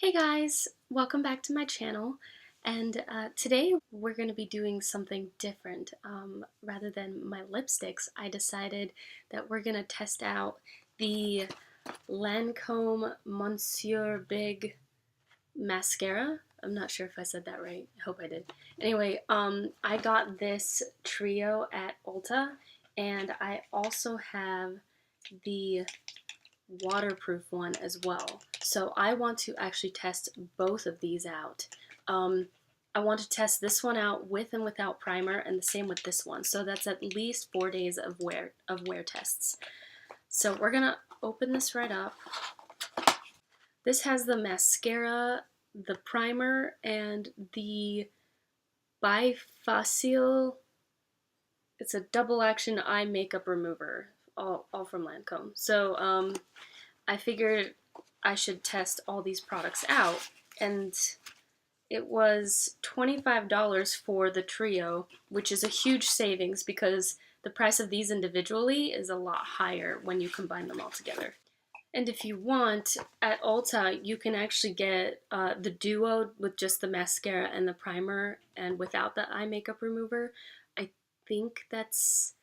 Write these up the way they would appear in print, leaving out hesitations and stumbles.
Hey guys, welcome back to my channel, and today we're going to be doing something different. Rather than my lipsticks, I decided that we're going to test out the Lancôme Monsieur Big Mascara. I'm not sure if I said that right. I hope I did. Anyway, I got this trio at Ulta, and I also have the waterproof one as well. So I want to actually test both of these out. I want to test this one out with and without primer, and the same with this one. So that's at least 4 days of wear tests. So we're gonna open this right up. This has the mascara, the primer, and the Bi-Facil. It's a double action eye makeup remover, all from Lancôme. So I figured I should test all these products out, and it was $25 for the trio, which is a huge savings because the price of these individually is a lot higher when you combine them all together. And if you want, at Ulta, you can actually get the duo with just the mascara and the primer and without the eye makeup remover. I think that's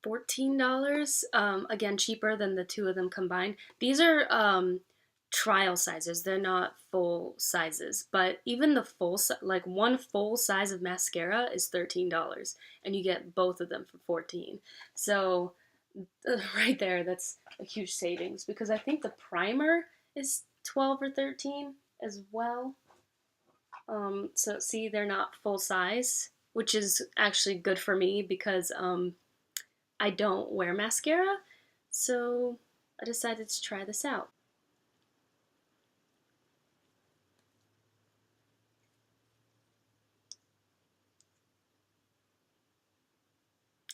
$14. Again, cheaper than the two of them combined. These are trial sizes. They're not full sizes, but even the full, like one full size of mascara is $13, and you get both of them for 14. So right there, that's a huge savings because I think the primer is 12 or 13 as well. So see, they're not full size, which is actually good for me because I don't wear mascara, so I decided to try this out.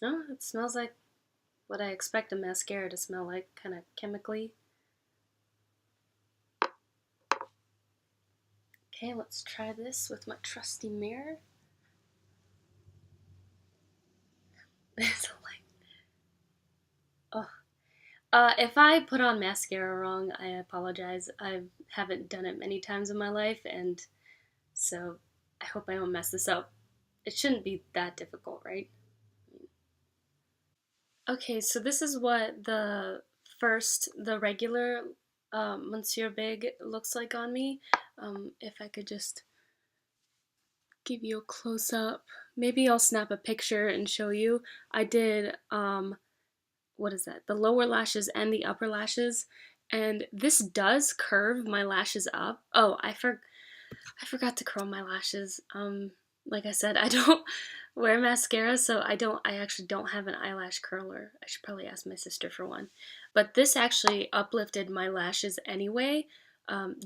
Oh, it smells like what I expect a mascara to smell like, kind of chemically. Okay, let's try this with my trusty mirror. There's a light. Oh. If I put on mascara wrong, I apologize. I haven't done it many times in my life, and so I hope I don't mess this up. It shouldn't be that difficult, right? Okay, so this is what the regular Monsieur Big looks like on me. If I could just give you a close up. Maybe I'll snap a picture and show you. I did, what is that? The lower lashes and the upper lashes. And this does curve my lashes up. Oh, I forgot to curl my lashes. Like I said, I don't wear mascara, so I actually don't have an eyelash curler. I should probably ask my sister for one. But this actually uplifted my lashes anyway,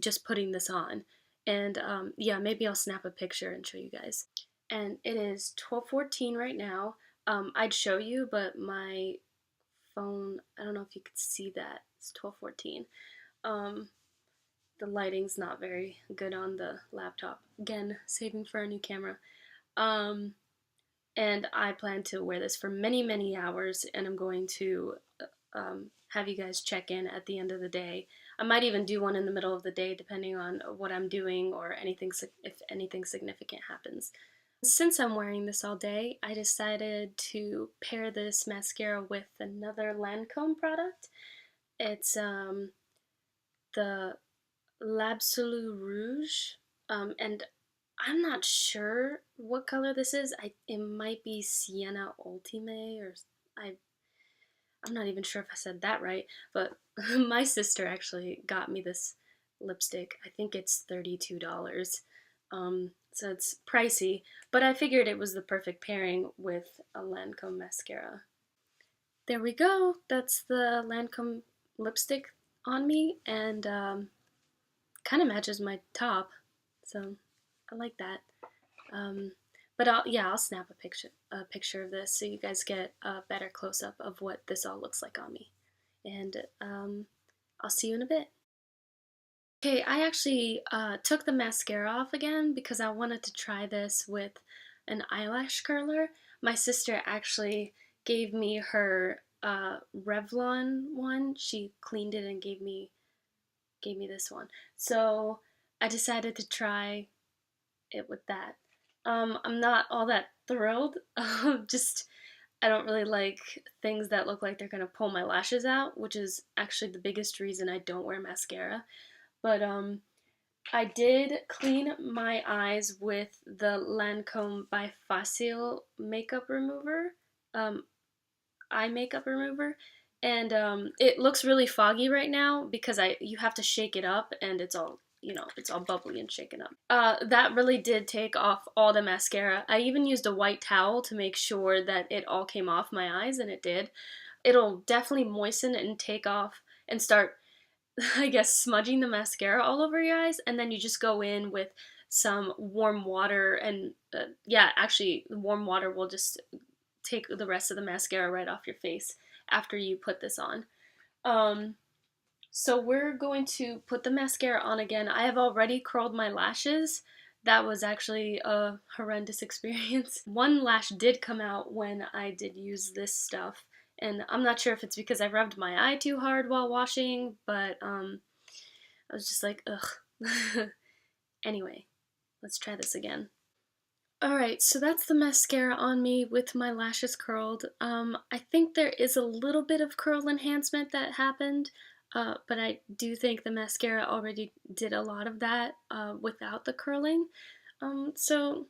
just putting this on. And yeah, maybe I'll snap a picture and show you guys. And it is 12:14 right now. I'd show you, but my phone, I don't know if you could see that. It's 12:14. The lighting's not very good on the laptop. Again, saving for a new camera. And I plan to wear this for many, many hours, and I'm going to have you guys check in at the end of the day. I might even do one in the middle of the day, depending on what I'm doing or anything, if anything significant happens. Since I'm wearing this all day, I decided to pair this mascara with another Lancôme product. It's the l'Absolu Rouge, and I'm not sure what color this is. It might be Sienna Ultime, or I'm not even sure if I said that right, but my sister actually got me this lipstick. I think it's $32. So it's pricey, but I figured it was the perfect pairing with a Lancôme mascara. There we go. That's the Lancôme lipstick on me, and kind of matches my top, so I like that. But I'll snap a picture of this so you guys get a better close up of what this all looks like on me. And I'll see you in a bit. Okay, I actually took the mascara off again because I wanted to try this with an eyelash curler. My sister actually gave me her Revlon one. She cleaned it and gave me this one. So I decided to try it with that. I'm not all that thrilled. Just I don't really like things that look like they're gonna pull my lashes out, which is actually the biggest reason I don't wear mascara. But I did clean my eyes with the Lancôme Bi-Facil makeup remover, um, eye makeup remover, and it looks really foggy right now because you have to shake it up and it's all it's all bubbly and shaken up. That really did take off all the mascara. I even used a white towel to make sure that it all came off my eyes, and it did. It'll definitely moisten and take off and start I guess smudging the mascara all over your eyes, and then you just go in with some warm water and yeah, actually warm water will just take the rest of the mascara right off your face after you put this on. Um, so we're going to put the mascara on again. I have already curled my lashes. That was actually a horrendous experience. One lash did come out when I did use this stuff, and I'm not sure if it's because I rubbed my eye too hard while washing, but I was just like, ugh. Anyway, let's try this again. Alright, so that's the mascara on me with my lashes curled. I think there is a little bit of curl enhancement that happened, but I do think the mascara already did a lot of that without the curling. So,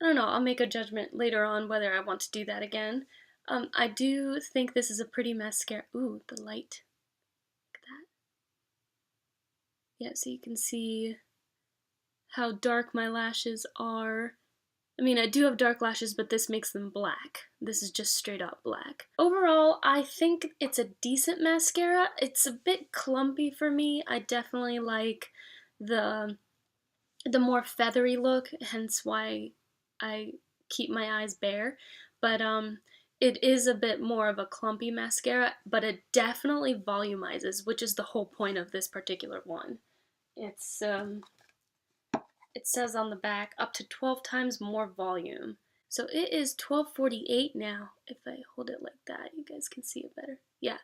I don't know, I'll make a judgment later on whether I want to do that again. I do think this is a pretty mascara. Ooh, the light. Look at that. Yeah, so you can see how dark my lashes are. I mean, I do have dark lashes, but this makes them black. This is just straight up black. Overall, I think it's a decent mascara. It's a bit clumpy for me. I definitely like the more feathery look, hence why I keep my eyes bare. But it is a bit more of a clumpy mascara, but it definitely volumizes, which is the whole point of this particular one. It's it says on the back up to 12 times more volume. So it is 12:48 now. If I hold it like that, you guys can see it better. Yeah.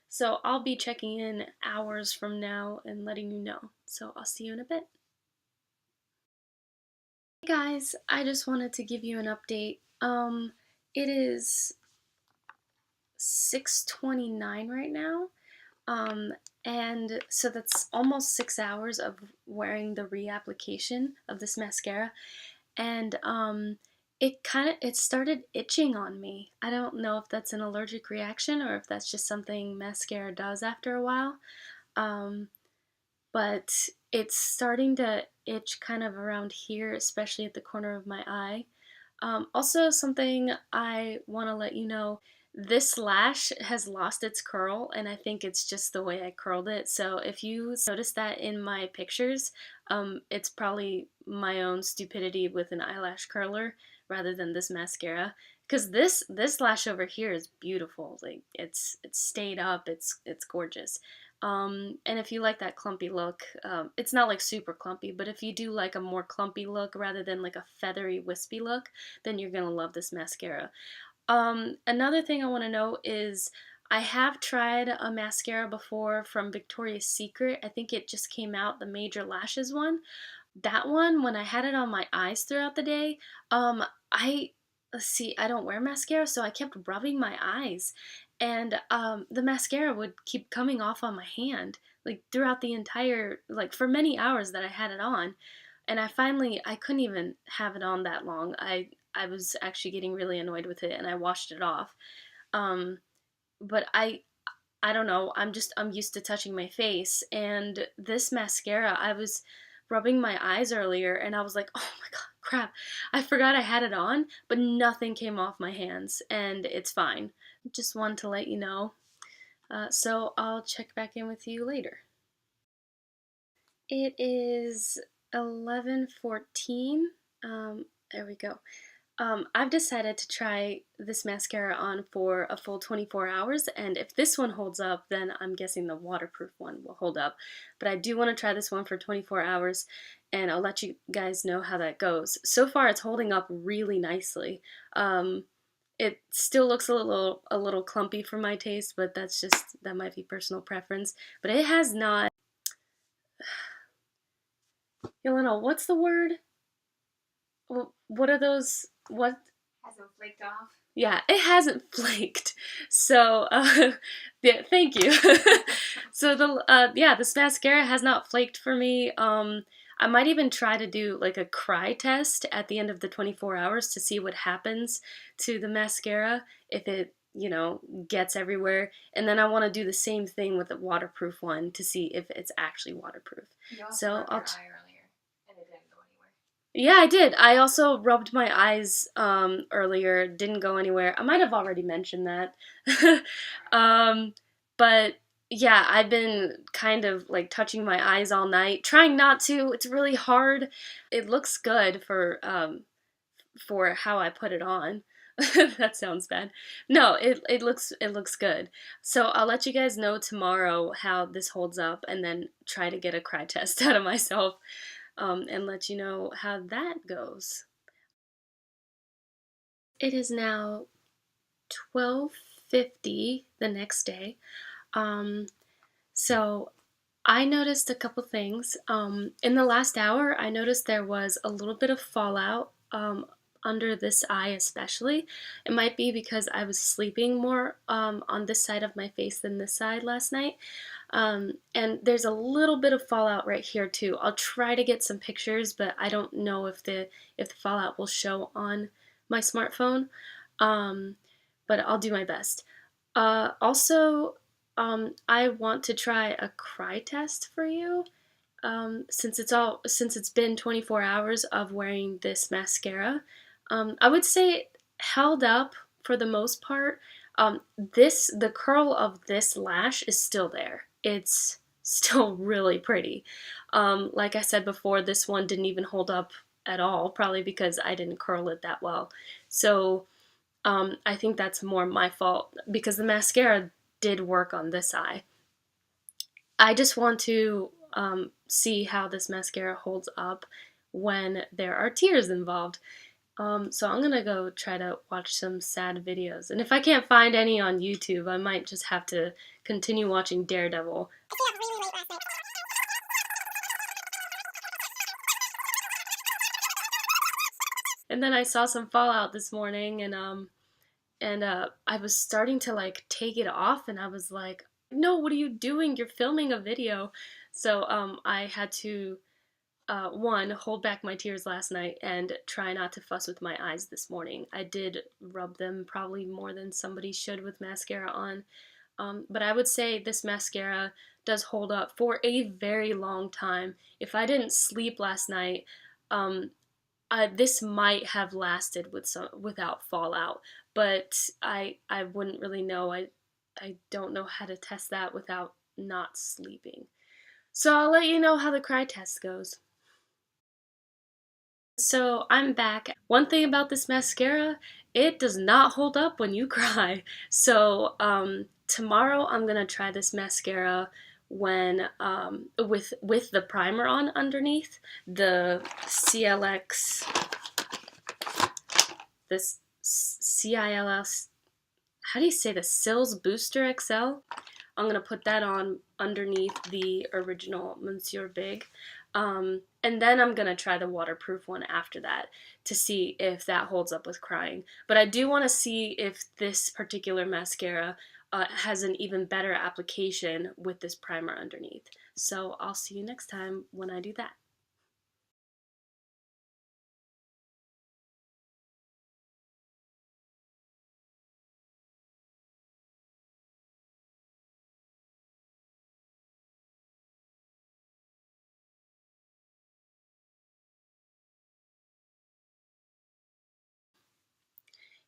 So I'll be checking in hours from now and letting you know. So I'll see you in a bit. Hey guys, I just wanted to give you an update. It is 6:29 right now. And so that's almost 6 hours of wearing the reapplication of this mascara, and it started itching on me. I don't know if that's an allergic reaction or if that's just something mascara does after a while, um, but it's starting to itch kind of around here, especially at the corner of my eye. Also, something I want to let you know, this lash has lost its curl, and I think it's just the way I curled it. So if you notice that in my pictures, it's probably my own stupidity with an eyelash curler rather than this mascara. Because this lash over here is beautiful. Like it's stayed up. It's gorgeous. And if you like that clumpy look, it's not like super clumpy, but if you do like a more clumpy look rather than like a feathery wispy look, then you're gonna love this mascara. Another thing I want to know is I have tried a mascara before from Victoria's Secret. I think it just came out, the Major Lashes one. That one, when I had it on my eyes throughout the day, I let's see, I don't wear mascara, so I kept rubbing my eyes, and the mascara would keep coming off on my hand, like throughout the entire, like for many hours that I had it on, and I couldn't even have it on that long. I was actually getting really annoyed with it, and I washed it off. Um, but I don't know. I'm used to touching my face, and this mascara, I was rubbing my eyes earlier, and I was like, oh my god, crap! I forgot I had it on, but nothing came off my hands, and it's fine. Just wanted to let you know. So I'll check back in with you later. It is 11:14. There we go. I've decided to try this mascara on for a full 24 hours, and if this one holds up, then I'm guessing the waterproof one will hold up. But I do want to try this one for 24 hours, and I'll let you guys know how that goes. So far, it's holding up really nicely. It still looks a little clumpy for my taste, but that might be personal preference. But it has not Yelena, what's the word? What are those? What? Hasn't flaked off. Yeah, it hasn't flaked. So, yeah, thank you. So yeah, this mascara has not flaked for me. I might even try to do like a cry test at the end of the 24 hours to see what happens to the mascara if it, gets everywhere. And then I want to do the same thing with the waterproof one to see if it's actually waterproof. You also So rubbed your eye earlier, and it didn't go anywhere. Yeah, I did. I also rubbed my eyes earlier. Didn't go anywhere. I might have already mentioned that. um, but yeah, I've been kind of like touching my eyes all night, trying not to. It's really hard. It looks good for how I put it on. That sounds bad. No, it looks good. So I'll let you guys know tomorrow how this holds up, and then try to get a cry test out of myself, and let you know how that goes. It is now 12:50 the next day. Um, so I noticed a couple things. In the last hour, I noticed there was a little bit of fallout under this eye, especially. It might be because I was sleeping more on this side of my face than this side last night. And there's a little bit of fallout right here too. I'll try to get some pictures, but I don't know if the fallout will show on my smartphone. Um, but I'll do my best. Also, I want to try a cry test for you. Since it's been 24 hours of wearing this mascara, I would say it held up for the most part. The curl of this lash is still there. It's still really pretty. Like I said before, this one didn't even hold up at all, probably because I didn't curl it that well. So I think that's more my fault because the mascara did work on this eye. I just want to see how this mascara holds up when there are tears involved. So I'm gonna go try to watch some sad videos. And if I can't find any on YouTube, I might just have to continue watching Daredevil. And then I saw some fallout this morning, and I was starting to like take it off, and I was like, "No, what are you doing? You're filming a video." So I had to one, hold back my tears last night and try not to fuss with my eyes this morning. I did rub them probably more than somebody should with mascara on. But I would say this mascara does hold up for a very long time. If I didn't sleep last night, um, this might have lasted without fallout. But I wouldn't really know. I don't know how to test that without not sleeping. So I'll let you know how the cry test goes. So I'm back. One thing about this mascara, it does not hold up when you cry. So tomorrow I'm gonna try this mascara when with the primer on underneath, the CLX, this CILS. How do you say this? Sills Booster XL. I'm gonna put that on underneath the original Monsieur Big. And then I'm gonna try the waterproof one after that to see if that holds up with crying. But I do want to see if this particular mascara has an even better application with this primer underneath. So I'll see you next time when I do that.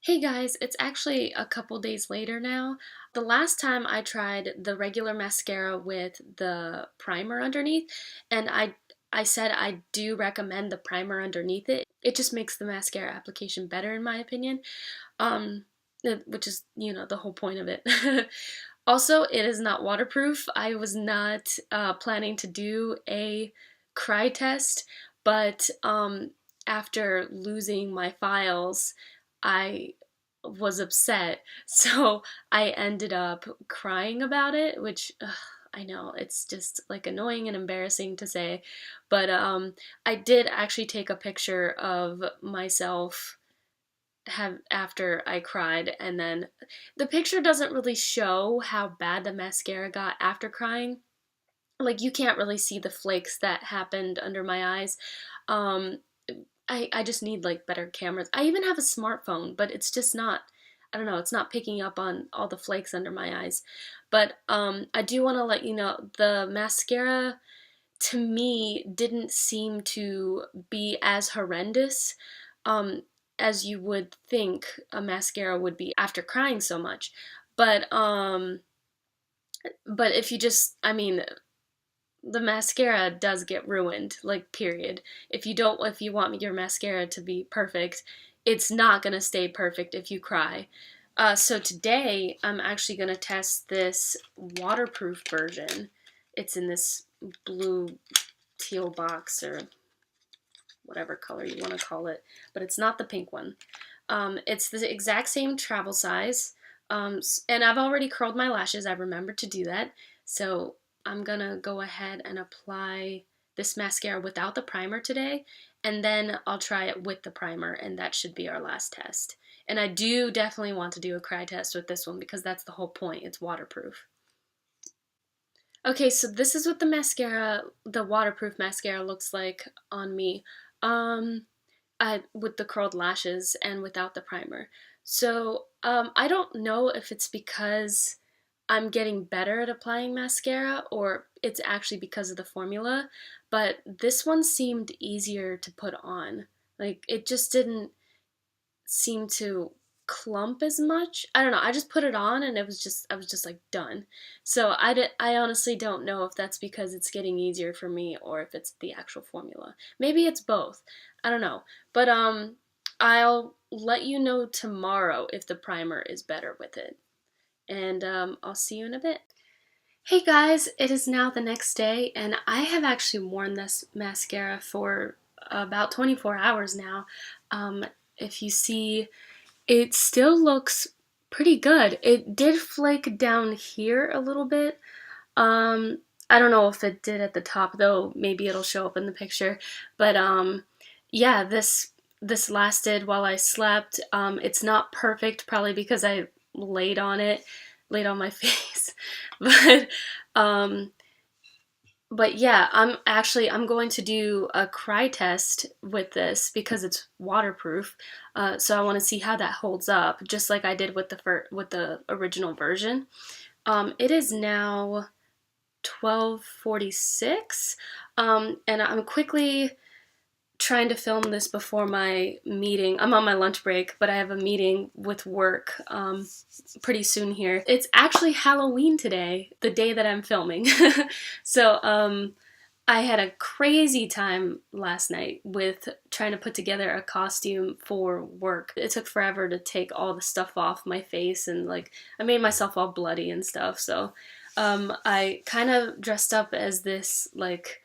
Hey guys, it's actually a couple days later now. The last time I tried the regular mascara with the primer underneath, and I said I do recommend the primer underneath it. It just makes the mascara application better in my opinion. Um, which is, the whole point of it. Also, it is not waterproof. I was not planning to do a cry test, but after losing my files, I was upset. So I ended up crying about it, which I know it's just like annoying and embarrassing to say, but I did actually take a picture of myself have after I cried, and then the picture doesn't really show how bad the mascara got after crying. Like you can't really see the flakes that happened under my eyes. Um, I just need like better cameras. I even have a smartphone, but it's just not, I don't know, it's not picking up on all the flakes under my eyes. But I do want to let you know the mascara to me didn't seem to be as horrendous um, as you would think a mascara would be after crying so much. But but if you just, I mean, the mascara does get ruined, like period. If you want your mascara to be perfect, it's not gonna stay perfect if you cry. So today I'm actually gonna test this waterproof version. It's in this blue teal box or whatever color you want to call it, but it's not the pink one. It's the exact same travel size, and I've already curled my lashes. I remembered to do that, so I'm gonna go ahead and apply this mascara without the primer today, and then I'll try it with the primer, and that should be our last test. And I do definitely want to do a cry test with this one because that's the whole point. It's waterproof. Okay, so this is what the mascara, the waterproof mascara looks like on me. Um, with the curled lashes and without the primer. So I don't know if it's because I'm getting better at applying mascara or it's actually because of the formula, but this one seemed easier to put on. Like it just didn't seem to clump as much. I don't know. I just put it on and I was just like done. So I honestly don't know if that's because it's getting easier for me or if it's the actual formula. Maybe it's both. I don't know. But I'll let you know tomorrow if the primer is better with it. And I'll see you in a bit. Hey guys, it is now the next day and I have actually worn this mascara for about 24 hours now. If you see, it still looks pretty good. It did flake down here a little bit. I don't know if it did at the top though. Maybe it'll show up in the picture. But yeah, this lasted while I slept. It's not perfect, probably because I laid on it, laid on my face. But um, but yeah, I'm going to do a cry test with this because it's waterproof. So I want to see how that holds up, just like I did with the original version. It is now 12:46, and I'm quickly trying to film this before my meeting. I'm on my lunch break, but I have a meeting with work pretty soon here. It's actually Halloween today, the day that I'm filming. So I had a crazy time last night with trying to put together a costume for work. It took forever to take all the stuff off my face and like I made myself all bloody and stuff. So I kind of dressed up as this like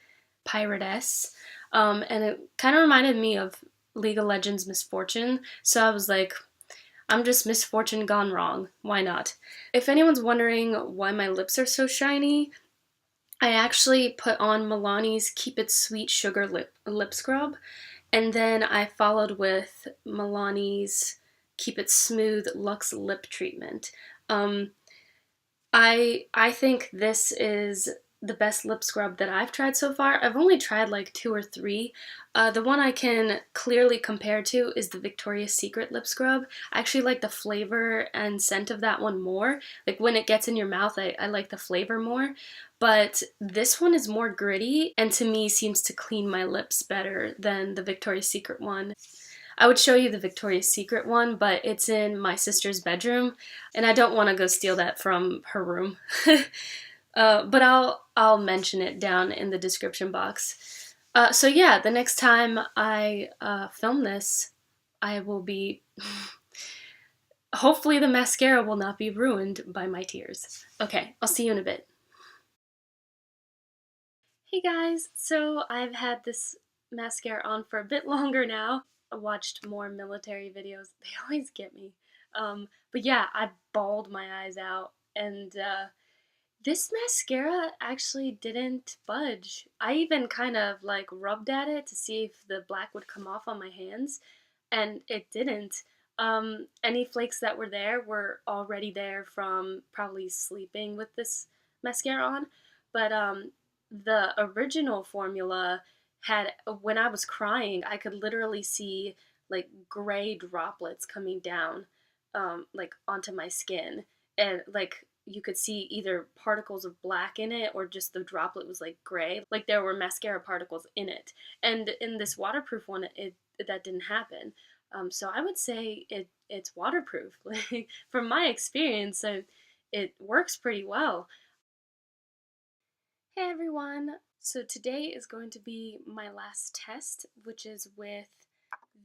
piratess. And it kind of reminded me of League of Legends Misfortune. So I was like, I'm just Misfortune gone wrong. Why not? If anyone's wondering why my lips are so shiny, I actually put on Milani's Keep It Sweet Sugar lip scrub, and then I followed with Milani's Keep It Smooth Luxe lip treatment. Um, I think this is the best lip scrub that I've tried so far. I've only tried like 2 or 3. The one I can clearly compare to is the Victoria's Secret lip scrub. I actually like the flavor and scent of that one more. Like when it gets in your mouth, I like the flavor more. But this one is more gritty and to me seems to clean my lips better than the Victoria's Secret one. I would show you the Victoria's Secret one, but it's in my sister's bedroom, and I don't want to go steal that from her room. But I'll mention it down in the description box. So yeah, the next time I film this, I will be. Hopefully, the mascara will not be ruined by my tears. Okay, I'll see you in a bit. Hey guys, so I've had this mascara on for a bit longer now. I watched more military videos. They always get me. But yeah, I bawled my eyes out, and This mascara actually didn't budge. I even kind of like rubbed at it to see if the black would come off on my hands, and it didn't. Any flakes that were there were already there from probably sleeping with this mascara on. But the original formula had, when I was crying, I could literally see like gray droplets coming down, like onto my skin, and like you could see either particles of black in it or just the droplet was like gray, like there were mascara particles in it. And in this waterproof one, it that didn't happen. So I would say it's waterproof. Like from my experience, it works pretty well. Hey everyone! So today is going to be my last test, which is with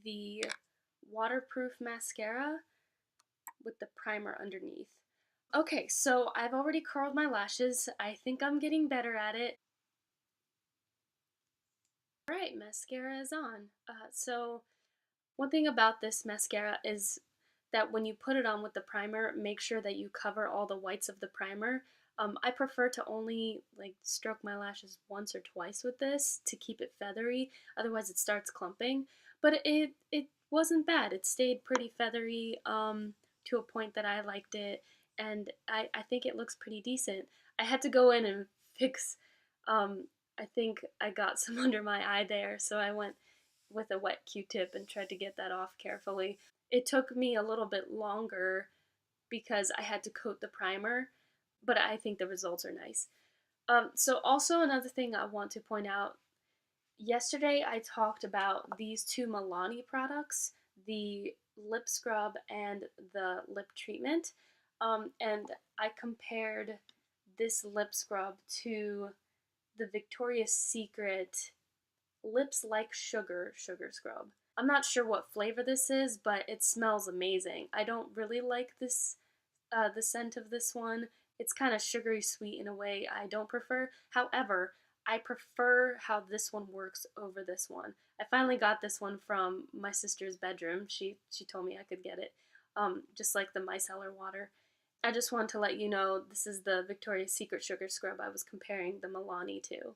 the waterproof mascara with the primer underneath. Okay, so I've already curled my lashes. I think I'm getting better at it. Alright, mascara is on. So one thing about this mascara is that when you put it on with the primer, make sure that you cover all the whites of the primer. I prefer to only like stroke my lashes once or twice with this to keep it feathery, otherwise it starts clumping. But it wasn't bad. It stayed pretty feathery to a point that I liked it, and I think it looks pretty decent. I had to go in and fix, I think I got some under my eye there, so I went with a wet Q-tip and tried to get that off carefully. It took me a little bit longer because I had to coat the primer, but I think the results are nice. So also another thing I want to point out, yesterday I talked about these two Milani products, the lip scrub and the lip treatment, and I compared this lip scrub to the Victoria's Secret Lips Like Sugar scrub. I'm not sure what flavor this is, but it smells amazing. I don't really like this, the scent of this one. It's kind of sugary sweet in a way I don't prefer. However, I prefer how this one works over this one. I finally got this one from my sister's bedroom. She told me I could get it, just like the micellar water. I just want to let you know this is the Victoria's Secret sugar scrub I was comparing the Milani to.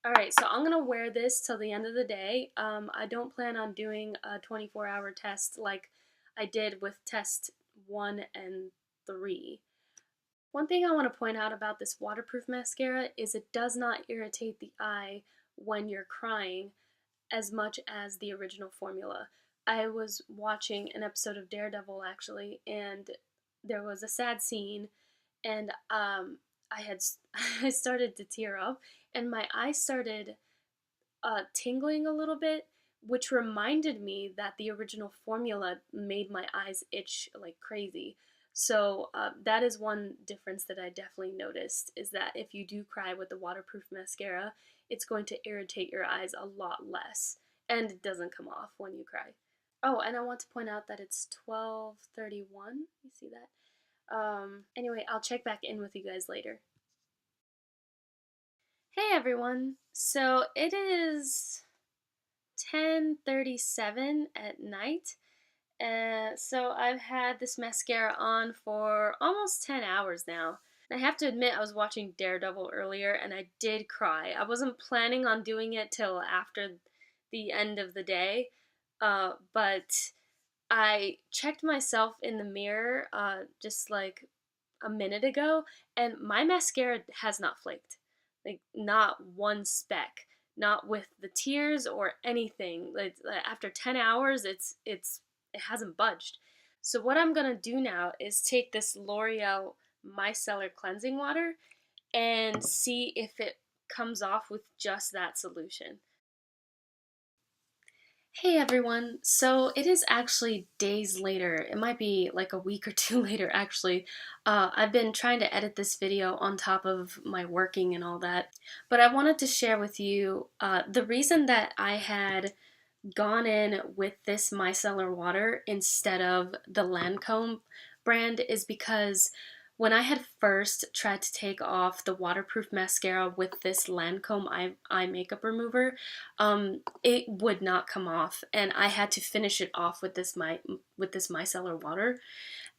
Alright, so I'm going to wear this till the end of the day. I don't plan on doing a 24-hour test like I did with test 1 and 3. One thing I want to point out about this waterproof mascara is it does not irritate the eye when you're crying as much as the original formula. I was watching an episode of Daredevil actually, and there was a sad scene, and I had I started to tear up, and my eyes started tingling a little bit, which reminded me that the original formula made my eyes itch like crazy. So that is one difference that I definitely noticed, is that if you do cry with the waterproof mascara, it's going to irritate your eyes a lot less, and it doesn't come off when you cry. Oh, and I want to point out that it's 12:31. You see that? Anyway, I'll check back in with you guys later. Hey everyone! So it is 10:37 at night. So I've had this mascara on for almost 10 hours now. I have to admit, I was watching Daredevil earlier and I did cry. I wasn't planning on doing it till after the end of the day, but I checked myself in the mirror just like a minute ago, and my mascara has not flaked. Like, not one speck. Not with the tears or anything. Like, after 10 hours, it hasn't budged. So what I'm gonna do now is take this L'Oreal Micellar Cleansing Water and see if it comes off with just that solution. Hey everyone! So it is actually days later. It might be like a week or two later actually. I've been trying to edit this video on top of my working and all that. But I wanted to share with you the reason that I had gone in with this micellar water instead of the Lancôme brand is because when I had first tried to take off the waterproof mascara with this Lancôme eye makeup remover, it would not come off, and I had to finish it off with this micellar water.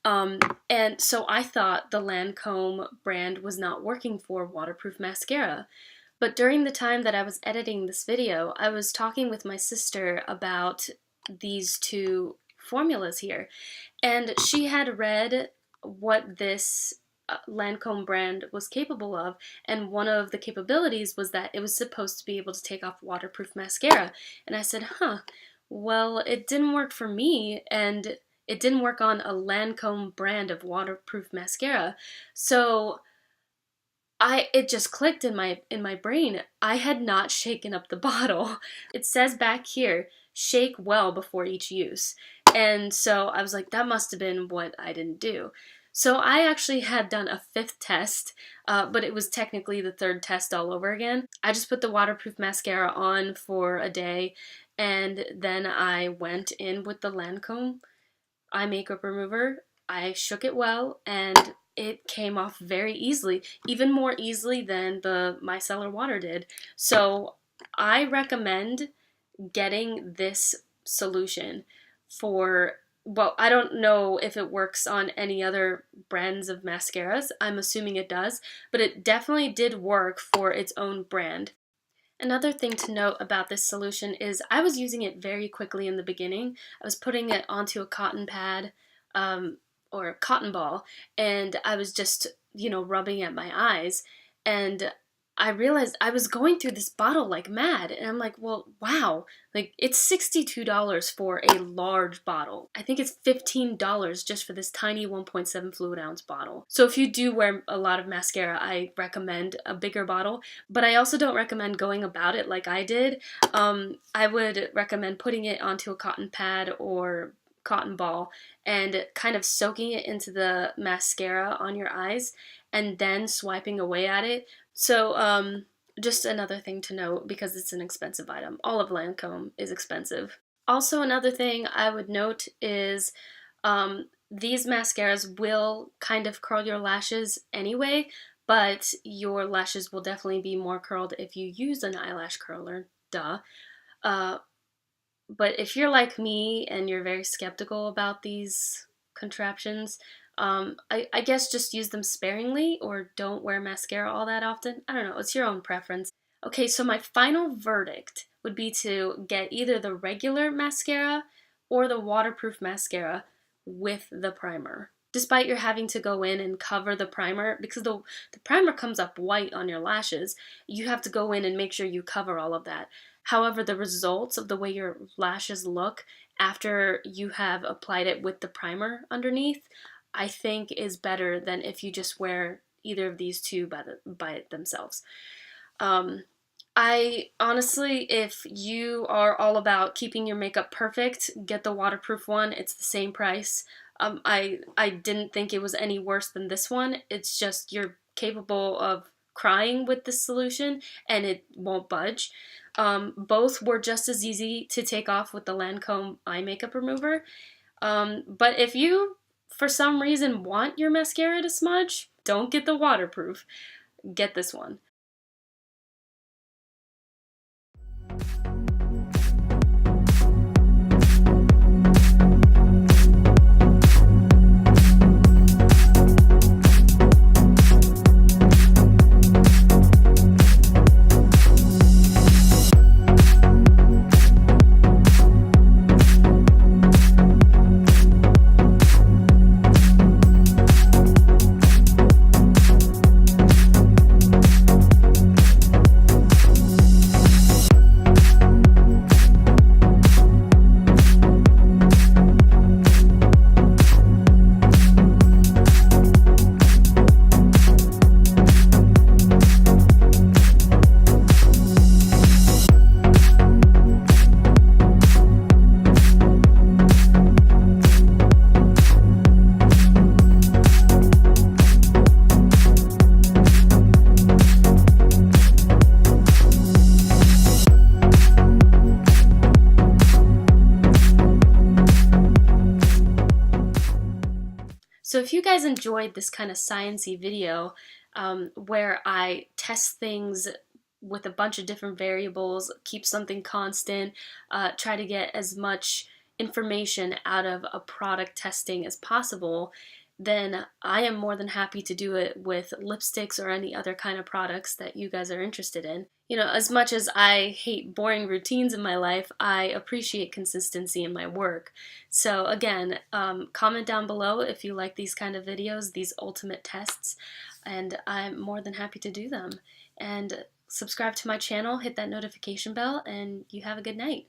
And so I thought the Lancôme brand was not working for waterproof mascara. But during the time that I was editing this video, I was talking with my sister about these two formulas here. And she had read what this Lancôme brand was capable of, and one of the capabilities was that it was supposed to be able to take off waterproof mascara. And I said, huh, well, it didn't work for me, and it didn't work on a Lancôme brand of waterproof mascara. So it just clicked in my brain. I had not shaken up the bottle. It says back here, shake well before each use. And so I was like, that must have been what I didn't do. So I actually had done a 5th test, but it was technically the 3rd test all over again. I just put the waterproof mascara on for a day, and then I went in with the Lancôme eye makeup remover. I shook it well, and it came off very easily, even more easily than the micellar water did. So I recommend getting this solution for, well, I don't know if it works on any other brands of mascaras. I'm assuming it does, but it definitely did work for its own brand. Another thing to note about this solution is I was using it very quickly in the beginning. I was putting it onto a cotton pad or a cotton ball, and I was just, rubbing at my eyes. And I realized I was going through this bottle like mad. And I'm like, well, wow, like it's $62 for a large bottle. I think it's $15 just for this tiny 1.7 fluid ounce bottle. So if you do wear a lot of mascara, I recommend a bigger bottle. But I also don't recommend going about it like I did. I would recommend putting it onto a cotton pad or cotton ball and kind of soaking it into the mascara on your eyes and then swiping away at it. So just another thing to note, because it's an expensive item. All of Lancôme is expensive. Also, another thing I would note is these mascaras will kind of curl your lashes anyway, but your lashes will definitely be more curled if you use an eyelash curler, duh. But if you're like me and you're very skeptical about these contraptions, I guess just use them sparingly or don't wear mascara all that often. I don't know, it's your own preference. Okay, so my final verdict would be to get either the regular mascara or the waterproof mascara with the primer. Despite your having to go in and cover the primer, because the primer comes up white on your lashes, you have to go in and make sure you cover all of that. However, the results of the way your lashes look after you have applied it with the primer underneath, I think is better than if you just wear either of these two by themselves. I honestly, if you are all about keeping your makeup perfect, get the waterproof one. It's the same price. I didn't think it was any worse than this one. It's just you're capable of crying with this solution and it won't budge. Both were just as easy to take off with the Lancôme eye makeup remover. But if you, for some reason, want your mascara to smudge, don't get the waterproof. Get this one. So if you guys enjoyed this kind of science-y video where I test things with a bunch of different variables, keep something constant, try to get as much information out of a product testing as possible, then I am more than happy to do it with lipsticks or any other kind of products that you guys are interested in. You know, as much as I hate boring routines in my life, I appreciate consistency in my work. So again, comment down below if you like these kind of videos, these ultimate tests, and I'm more than happy to do them. And subscribe to my channel, hit that notification bell, and you have a good night.